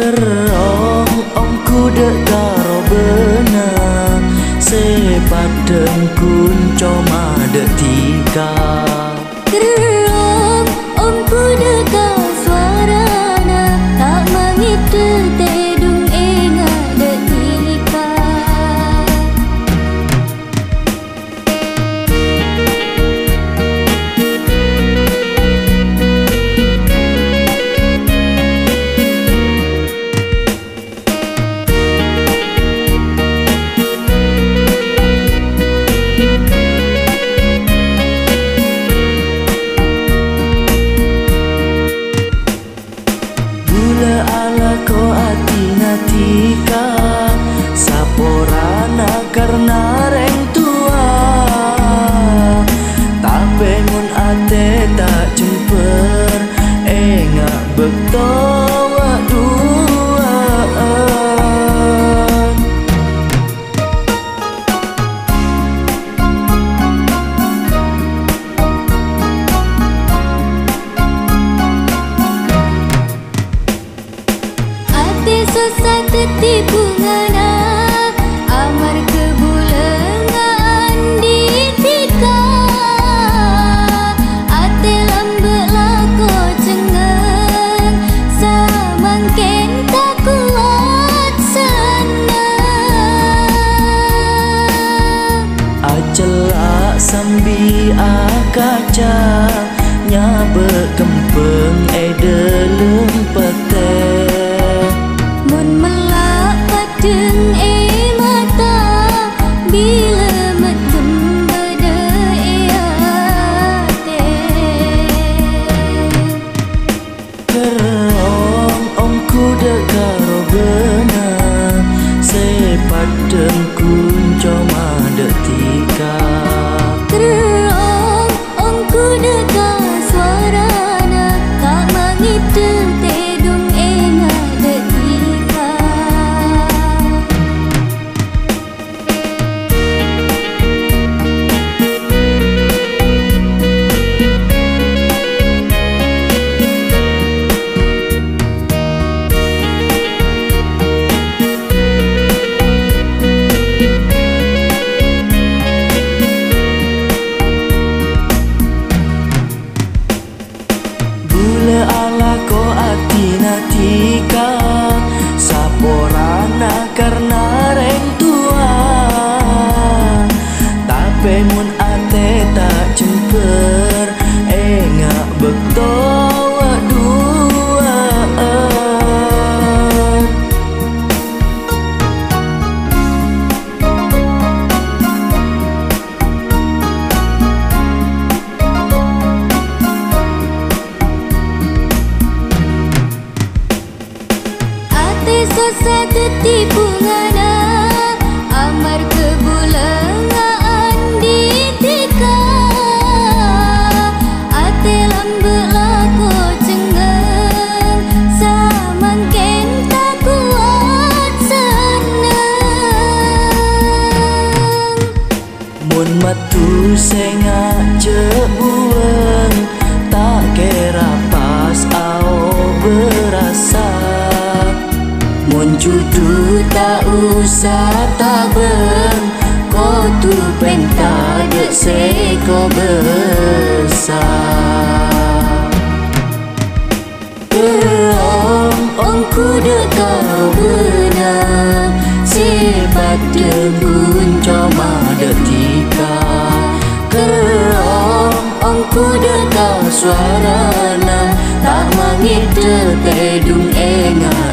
Kerong ongku dek karo benang sepadeng kunco madek tika. Kerong ongku dek karo suarana tak mangitu tedung ingat dek tika. Tika saporana karena reng tua tak pengun ate tak jemper engak bektawa dua. Ate susah ketipu ngana amar kebulengan di tika. Ate lambek lako cengeng samangken tak kuat senang. Acelak sambi akaca nyabe kempeng edelem pete. Mun melak padeng mata bila metem beda ate. Kerong ongku dek karo benang sepadeng kunco madek tika. Kerong ongku dek karo suarana tak mangitu tedung ingat dek tika. Tika saporana karena reng tua tapi mun ate tak jemper engak bektawa dua. Susah ketipu ngana amar kebulengan di tika. Ate lambek lako cengeng samangken tak kuat senang. Mun matu sengak jebueng tak kira pas au berasa. Mun cucu tak usah tabeng ko tu penta dek seko besar. Kerong ongku dek karo benang sepadeng kunco madek tika. Kerong ongku dek karo suarana tak mangitu tedung engat